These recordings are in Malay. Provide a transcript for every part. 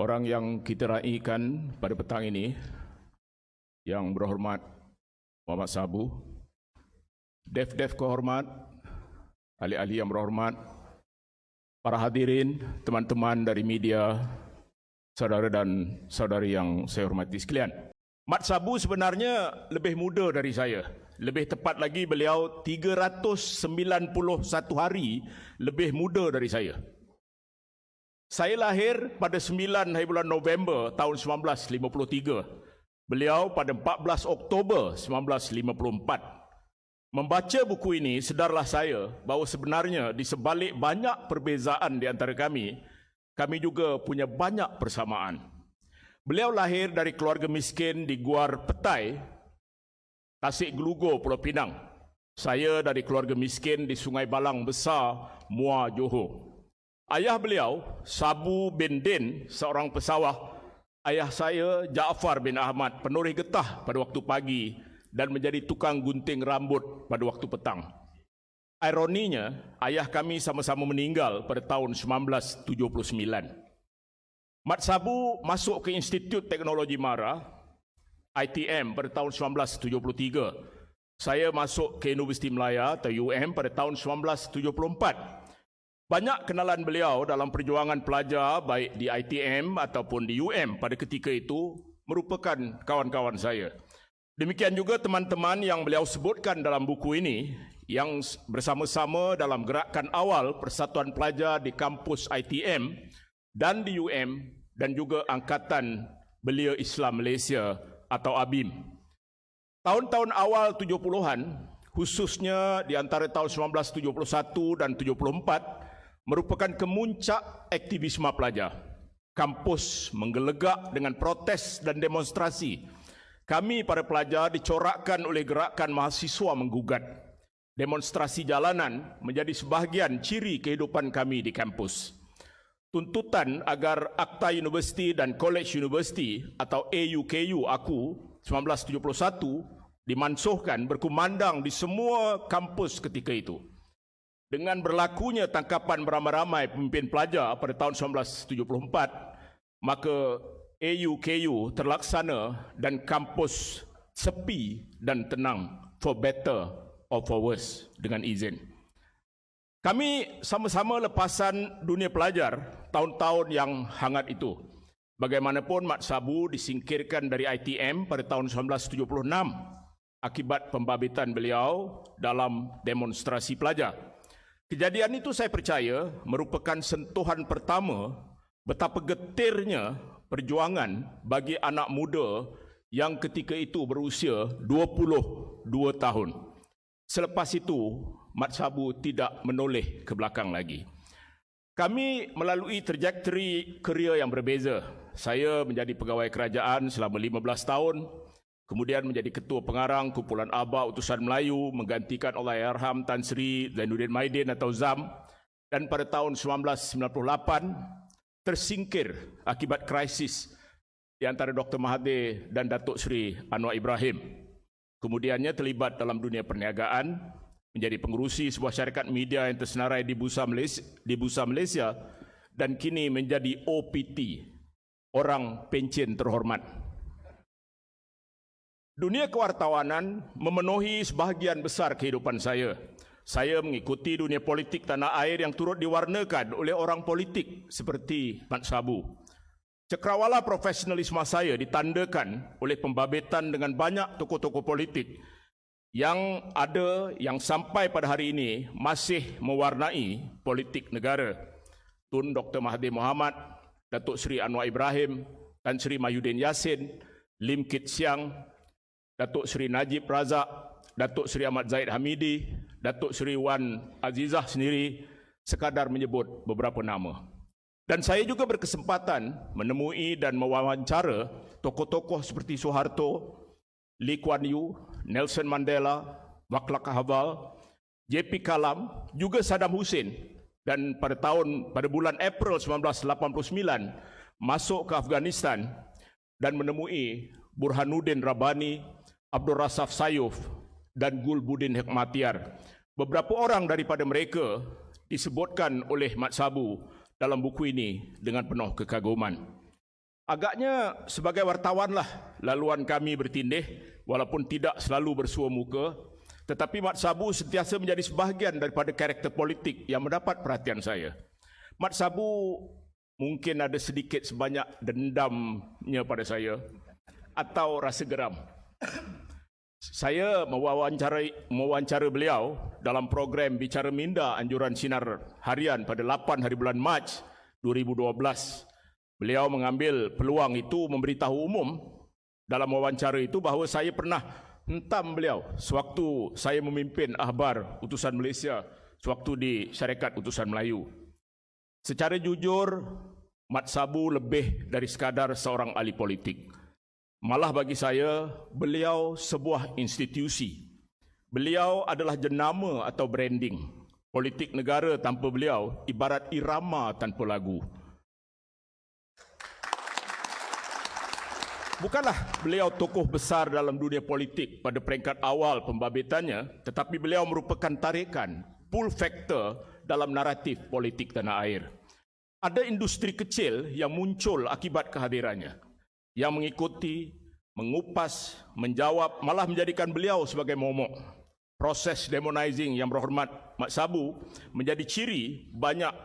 Orang yang kita raikan pada petang ini, yang berhormat Muhammad Sabu, Dev kehormat, ahli-ahli yang berhormat, para hadirin, teman-teman dari media, saudara dan saudari yang saya hormati sekalian. Mat Sabu sebenarnya lebih muda dari saya. Lebih tepat lagi beliau 391 hari lebih muda dari saya. Saya lahir pada 9 hari bulan November tahun 1953. Beliau pada 14 Oktober 1954. Membaca buku ini, sedarlah saya bahawa sebenarnya di sebalik banyak perbezaan di antara kami juga punya banyak persamaan. Beliau lahir dari keluarga miskin di Guar Petai, Tasik Gelugo, Pulau Pinang. Saya dari keluarga miskin di Sungai Balang Besar, Muar Johor. Ayah beliau, Sabu bin Din, seorang pesawah. Ayah saya, Jaafar bin Ahmad, penoreh getah pada waktu pagi dan menjadi tukang gunting rambut pada waktu petang. Ironinya, ayah kami sama-sama meninggal pada tahun 1979. Mat Sabu masuk ke Institut Teknologi Mara, ITM, pada tahun 1973. Saya masuk ke Universiti Melaya atau UM pada tahun 1974. Banyak kenalan beliau dalam perjuangan pelajar baik di ITM ataupun di UM pada ketika itu merupakan kawan-kawan saya. Demikian juga teman-teman yang beliau sebutkan dalam buku ini yang bersama-sama dalam gerakan awal Persatuan Pelajar di kampus ITM dan di UM dan juga Angkatan Belia Islam Malaysia atau ABIM. Tahun-tahun awal 70-an, khususnya di antara tahun 1971 dan 74, merupakan kemuncak aktivisme pelajar. Kampus menggelegak dengan protes dan demonstrasi. Kami para pelajar dicorakkan oleh gerakan mahasiswa menggugat. Demonstrasi jalanan menjadi sebahagian ciri kehidupan kami di kampus. Tuntutan agar Akta Universiti dan College University atau AUKU aku 1971 dimansuhkan berkumandang di semua kampus ketika itu. Dengan berlakunya tangkapan beramai-ramai pemimpin pelajar pada tahun 1974, maka AUKU terlaksana dan kampus sepi dan tenang, for better or for worse, dengan izin. Kami sama-sama lepasan dunia pelajar tahun-tahun yang hangat itu. Bagaimanapun Mat Sabu disingkirkan dari ITM pada tahun 1976 akibat pembabitan beliau dalam demonstrasi pelajar. Kejadian itu saya percaya merupakan sentuhan pertama betapa getirnya perjuangan bagi anak muda yang ketika itu berusia 22 tahun. Selepas itu, Mat Sabu tidak menoleh ke belakang lagi. Kami melalui trajektori kerjaya yang berbeza. Saya menjadi pegawai kerajaan selama 15 tahun, kemudian menjadi ketua pengarang Kumpulan Aba Utusan Melayu menggantikan Allahyarham Tan Sri Zainuddin Maidin atau ZAM, dan pada tahun 1998 tersingkir akibat krisis di antara Dr. Mahathir dan Datuk Seri Anwar Ibrahim. Kemudiannya terlibat dalam dunia perniagaan, menjadi pengerusi sebuah syarikat media yang tersenarai di Bursa Malaysia dan kini menjadi OPT, orang pencen terhormat. Dunia kewartawanan memenuhi sebahagian besar kehidupan saya. Saya mengikuti dunia politik tanah air yang turut diwarnakan oleh orang politik seperti Mat Sabu. Cakrawala profesionalisme saya ditandakan oleh pembabitan dengan banyak tokoh-tokoh politik yang sampai pada hari ini masih mewarnai politik negara. Tun Dr. Mahathir Mohamad, Datuk Seri Anwar Ibrahim, Tan Sri Mahyudin Yassin, Lim Kit Siang, Datuk Seri Najib Razak, Datuk Seri Ahmad Zahid Hamidi, Datuk Seri Wan Azizah sendiri, sekadar menyebut beberapa nama. Dan saya juga berkesempatan menemui dan mewawancara tokoh-tokoh seperti Soeharto, Lee Kuan Yew, Nelson Mandela, Václav Havel, JP Kalam, juga Saddam Hussein. Dan pada bulan April 1989 masuk ke Afghanistan dan menemui Burhanuddin Rabbani, Abdul Rasaf Sayuf dan Gulbuddin Hekmatyar. Beberapa orang daripada mereka disebutkan oleh Mat Sabu dalam buku ini dengan penuh kekaguman. Agaknya sebagai wartawanlah laluan kami bertindih, walaupun tidak selalu bersua muka, tetapi Mat Sabu sentiasa menjadi sebahagian daripada karakter politik yang mendapat perhatian saya. Mat Sabu mungkin ada sedikit sebanyak dendamnya pada saya atau rasa geram. Saya mewawancara beliau dalam program Bicara Minda Anjuran Sinar Harian pada 8 hari bulan Mac 2012. Beliau mengambil peluang itu memberitahu umum dalam wawancara itu bahawa saya pernah hentam beliau sewaktu saya memimpin Akhbar Utusan Malaysia sewaktu di Syarikat Utusan Melayu. Secara jujur, Mat Sabu lebih dari sekadar seorang ahli politik. Malah bagi saya, beliau sebuah institusi. Beliau adalah jenama atau branding. Politik negara tanpa beliau ibarat irama tanpa lagu. Bukanlah beliau tokoh besar dalam dunia politik pada peringkat awal pembabitannya, tetapi beliau merupakan tarikan, pull factor dalam naratif politik tanah air. Ada industri kecil yang muncul akibat kehadirannya, yang mengikuti, mengupas, menjawab, malah menjadikan beliau sebagai momok. Proses demonizing yang berhormat Mat Sabu menjadi ciri banyak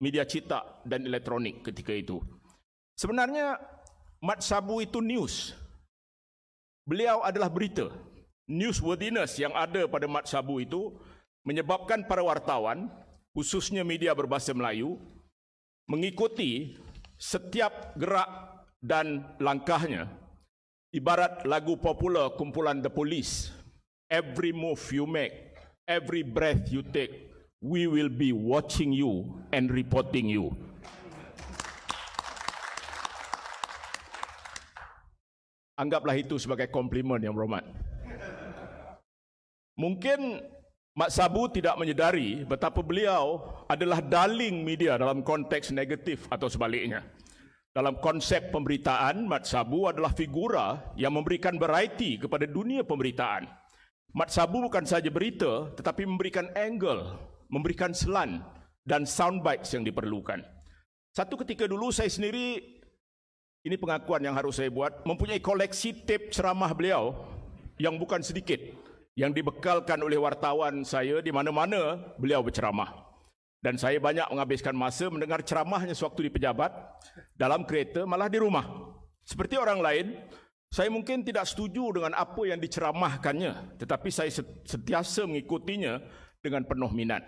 media cetak dan elektronik ketika itu. Sebenarnya Mat Sabu itu news. Beliau adalah berita. Newsworthiness yang ada pada Mat Sabu itu menyebabkan para wartawan, khususnya media berbahasa Melayu, mengikuti setiap gerak dan langkahnya. Ibarat lagu popular kumpulan The Police. Every move you make, every breath you take, we will be watching you and reporting you. Anggaplah itu sebagai komplimen yang berhormat. Mungkin Mat Sabu tidak menyedari betapa beliau adalah darling media dalam konteks negatif atau sebaliknya. Dalam konsep pemberitaan, Mat Sabu adalah figura yang memberikan variety kepada dunia pemberitaan. Mat Sabu bukan saja berita, tetapi memberikan angle, memberikan selan dan soundbites yang diperlukan. Satu ketika dulu saya sendiri, ini pengakuan yang harus saya buat, mempunyai koleksi tape ceramah beliau yang bukan sedikit, yang dibekalkan oleh wartawan saya di mana-mana beliau berceramah. Dan saya banyak menghabiskan masa mendengar ceramahnya sewaktu di pejabat, dalam kereta, malah di rumah. Seperti orang lain, saya mungkin tidak setuju dengan apa yang diceramahkannya, tetapi saya sentiasa mengikutinya dengan penuh minat.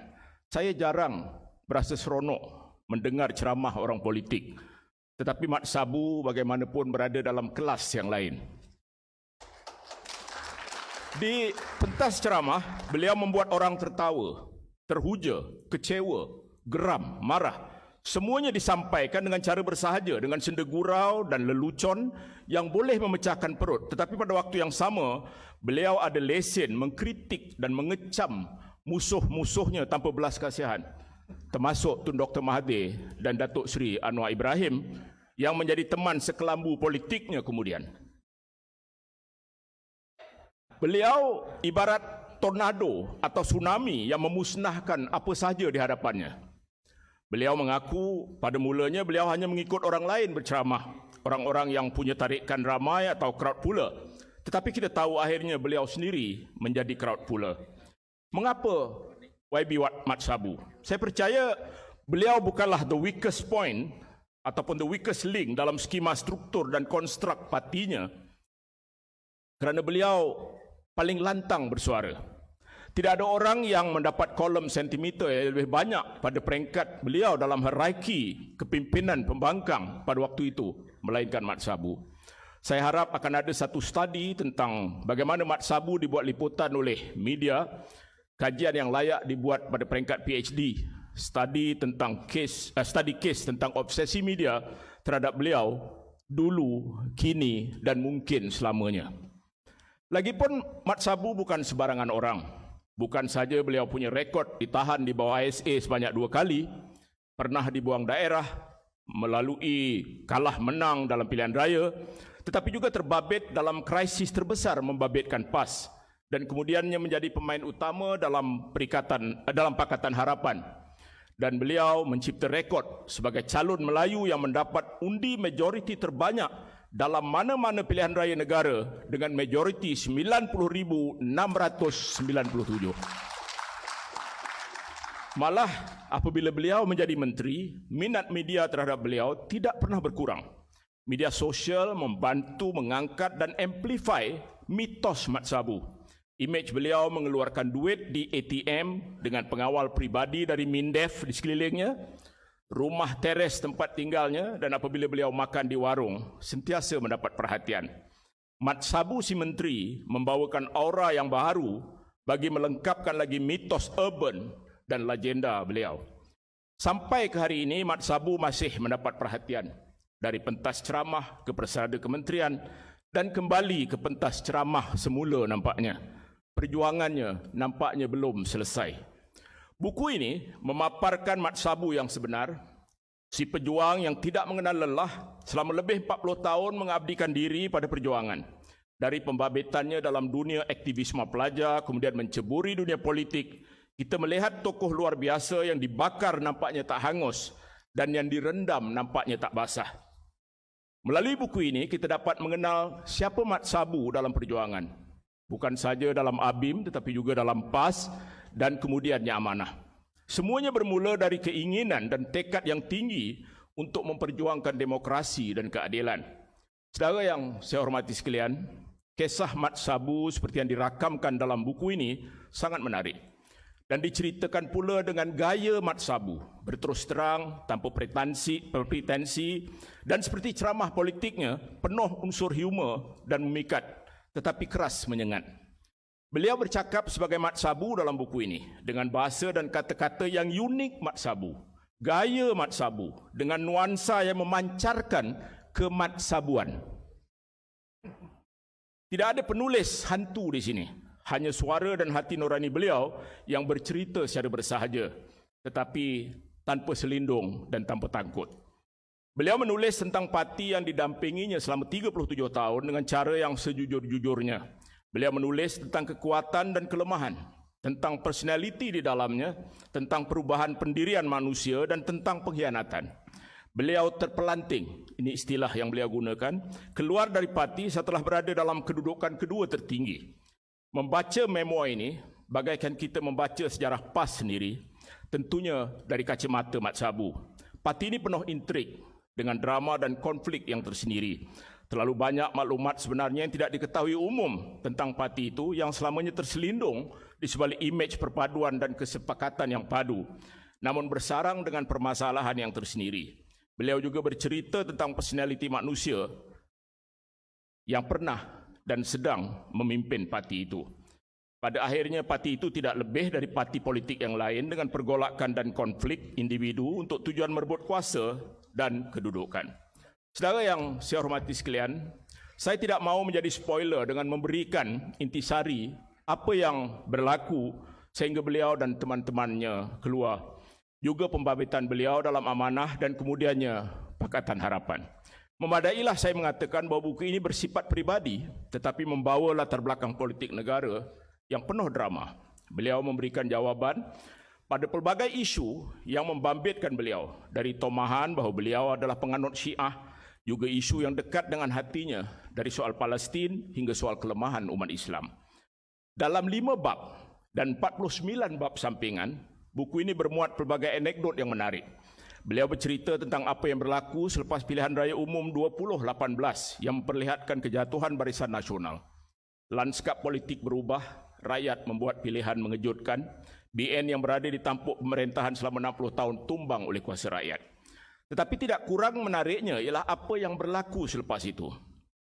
Saya jarang berasa seronok mendengar ceramah orang politik. Tetapi Mat Sabu bagaimanapun berada dalam kelas yang lain. Di pentas ceramah, beliau membuat orang tertawa, terhuja, kecewa, geram, marah. Semuanya disampaikan dengan cara bersahaja, dengan senda gurau dan lelucon yang boleh memecahkan perut. Tetapi pada waktu yang sama, beliau ada lesen mengkritik dan mengecam musuh-musuhnya tanpa belas kasihan, termasuk Tun Dr. Mahathir dan Datuk Seri Anwar Ibrahim yang menjadi teman sekelambu politiknya kemudian. Beliau ibarat tornado atau tsunami yang memusnahkan apa sahaja di hadapannya. Beliau mengaku pada mulanya beliau hanya mengikut orang lain berceramah, orang-orang yang punya tarikan ramai atau crowd puller. Tetapi kita tahu akhirnya beliau sendiri menjadi crowd puller. Mengapa YB Mat Sabu? Saya percaya beliau bukanlah the weakest point ataupun the weakest link dalam skema struktur dan konstruk partinya, kerana beliau paling lantang bersuara. Tidak ada orang yang mendapat kolom sentimeter yang lebih banyak pada peringkat beliau dalam hierarki kepimpinan pembangkang pada waktu itu, melainkan Mat Sabu. Saya harap akan ada satu studi tentang bagaimana Mat Sabu dibuat liputan oleh media, kajian yang layak dibuat pada peringkat PhD, studi case tentang obsesi media terhadap beliau dulu, kini dan mungkin selamanya. Lagipun Mat Sabu bukan sebarangan orang. Bukan saja beliau punya rekod ditahan di bawah ISA sebanyak 2 kali, pernah dibuang daerah, melalui kalah menang dalam pilihan raya, tetapi juga terbabit dalam krisis terbesar membabitkan PAS dan kemudiannya menjadi pemain utama dalam Pakatan Harapan. dan beliau mencipta rekod sebagai calon Melayu yang mendapat undi majoriti terbanyak dalam mana-mana pilihan raya negara dengan majoriti 90,697. Malah apabila beliau menjadi menteri, minat media terhadap beliau tidak pernah berkurang. Media sosial membantu mengangkat dan amplify mitos Mat Sabu. Imej beliau mengeluarkan duit di ATM dengan pengawal pribadi dari MINDEF di sekelilingnya, rumah teres tempat tinggalnya, dan apabila beliau makan di warung, sentiasa mendapat perhatian. Mat Sabu si menteri membawakan aura yang baru bagi melengkapkan lagi mitos urban dan legenda beliau. Sampai ke hari ini, Mat Sabu masih mendapat perhatian dari pentas ceramah ke persada kementerian dan kembali ke pentas ceramah semula nampaknya. Perjuangannya nampaknya belum selesai. Buku ini memaparkan Mat Sabu yang sebenar, si pejuang yang tidak mengenal lelah selama lebih 40 tahun mengabdikan diri pada perjuangan. Dari pembabitannya dalam dunia aktivisme pelajar, kemudian menceburi dunia politik, kita melihat tokoh luar biasa yang dibakar nampaknya tak hangus dan yang direndam nampaknya tak basah. Melalui buku ini kita dapat mengenal siapa Mat Sabu dalam perjuangan. Bukan saja dalam ABIM tetapi juga dalam PAS dan kemudiannya amanah. Semuanya bermula dari keinginan dan tekad yang tinggi untuk memperjuangkan demokrasi dan keadilan. Saudara yang saya hormati sekalian, kisah Mat Sabu seperti yang dirakamkan dalam buku ini sangat menarik. Dan diceritakan pula dengan gaya Mat Sabu, berterus terang, tanpa pretensi, dan seperti ceramah politiknya, penuh unsur humor dan memikat, tetapi keras menyengat. Beliau bercakap sebagai Mat Sabu dalam buku ini, dengan bahasa dan kata-kata yang unik Mat Sabu, gaya Mat Sabu, dengan nuansa yang memancarkan kemat sabuan. Tidak ada penulis hantu di sini. Hanya suara dan hati nurani beliau yang bercerita secara bersahaja, tetapi tanpa selindung dan tanpa takut. Beliau menulis tentang parti yang didampinginya selama 37 tahun dengan cara yang sejujur-jujurnya. Beliau menulis tentang kekuatan dan kelemahan, tentang personaliti di dalamnya, tentang perubahan pendirian manusia dan tentang pengkhianatan. Beliau terpelanting, ini istilah yang beliau gunakan, keluar dari parti setelah berada dalam kedudukan kedua tertinggi. Membaca memoir ini bagaikan kita membaca sejarah PAS sendiri, tentunya dari kacamata Mat Sabu. Parti ini penuh intrik dengan drama dan konflik yang tersendiri. Terlalu banyak maklumat sebenarnya yang tidak diketahui umum tentang parti itu yang selamanya terselindung di sebalik imej perpaduan dan kesepakatan yang padu, namun bersarang dengan permasalahan yang tersendiri. Beliau juga bercerita tentang personaliti manusia yang pernah dan sedang memimpin parti itu. Pada akhirnya parti itu tidak lebih dari parti politik yang lain dengan pergolakan dan konflik individu untuk tujuan merebut kuasa dan kedudukan. Saudara yang saya hormati sekalian, saya tidak mau menjadi spoiler dengan memberikan intisari apa yang berlaku sehingga beliau dan teman-temannya keluar. Juga pembabitan beliau dalam amanah dan kemudiannya Pakatan Harapan. Memadailah saya mengatakan bahawa buku ini bersifat pribadi tetapi membawa latar belakang politik negara yang penuh drama. Beliau memberikan jawaban pada pelbagai isu yang membangkitkan beliau, dari tomahan bahawa beliau adalah penganut Syiah, juga isu yang dekat dengan hatinya dari soal Palestin hingga soal kelemahan umat Islam. Dalam 5 bab dan 49 bab sampingan, buku ini bermuat pelbagai anekdot yang menarik. Beliau bercerita tentang apa yang berlaku selepas pilihan raya umum 2018 yang memperlihatkan kejatuhan Barisan Nasional. Lanskap politik berubah, rakyat membuat pilihan mengejutkan, BN yang berada di tampuk pemerintahan selama 60 tahun tumbang oleh kuasa rakyat. Tetapi tidak kurang menariknya ialah apa yang berlaku selepas itu.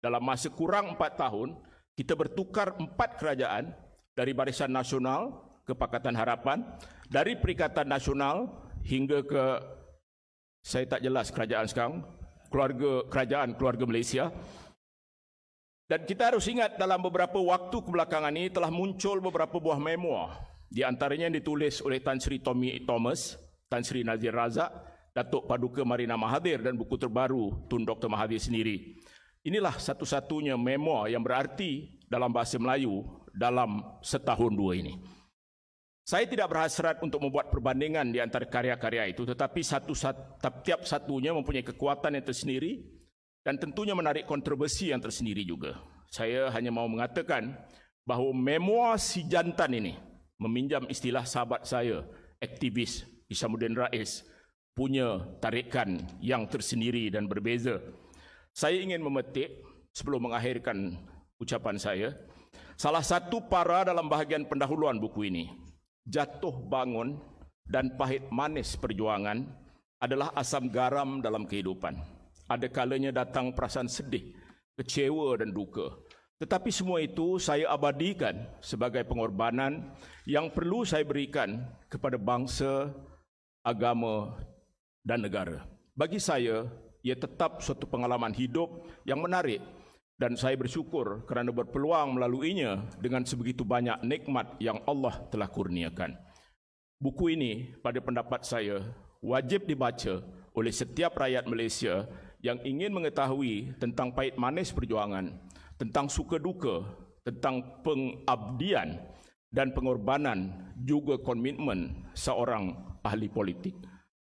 Dalam masa kurang 4 tahun, kita bertukar 4 kerajaan dari Barisan Nasional ke Pakatan Harapan, dari Perikatan Nasional hingga ke, saya tak jelas kerajaan sekarang, kerajaan keluarga Malaysia. Dan kita harus ingat dalam beberapa waktu kebelakangan ini telah muncul beberapa buah memoir. Di antaranya yang ditulis oleh Tan Sri Tommy Thomas, Tan Sri Nazir Razak, Datuk Paduka Marina Mahathir dan buku terbaru Tun Dr. Mahathir sendiri. Inilah satu-satunya memoir yang berarti dalam bahasa Melayu dalam setahun dua ini. Saya tidak berhasrat untuk membuat perbandingan di antara karya-karya itu, tetapi tiap satunya mempunyai kekuatan yang tersendiri dan tentunya menarik kontroversi yang tersendiri juga. Saya hanya mau mengatakan bahawa memoir si jantan ini, meminjam istilah sahabat saya, aktivis Hishamuddin Rais, punya tarikan yang tersendiri dan berbeza. Saya ingin memetik, sebelum mengakhirkan ucapan saya, salah satu para dalam bahagian pendahuluan buku ini. Jatuh bangun dan pahit manis perjuangan adalah asam garam dalam kehidupan. Ada kalanya datang perasaan sedih, kecewa dan duka. Tetapi semua itu saya abadikan sebagai pengorbanan yang perlu saya berikan kepada bangsa, agama dan negara. Bagi saya, ia tetap suatu pengalaman hidup yang menarik dan saya bersyukur kerana berpeluang melaluinya dengan sebegitu banyak nikmat yang Allah telah kurniakan. Buku ini, pada pendapat saya, wajib dibaca oleh setiap rakyat Malaysia yang ingin mengetahui tentang pahit manis perjuangan, tentang suka duka, tentang pengabdian dan pengorbanan, juga komitmen seorang ahli politik.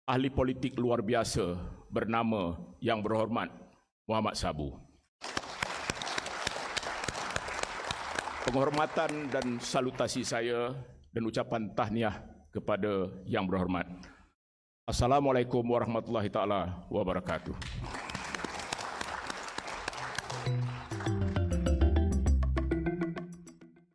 Ahli politik luar biasa bernama Yang Berhormat Muhammad Sabu. Penghormatan dan salutasi saya dan ucapan tahniah kepada Yang Berhormat. Assalamualaikum warahmatullahi taala wabarakatuh.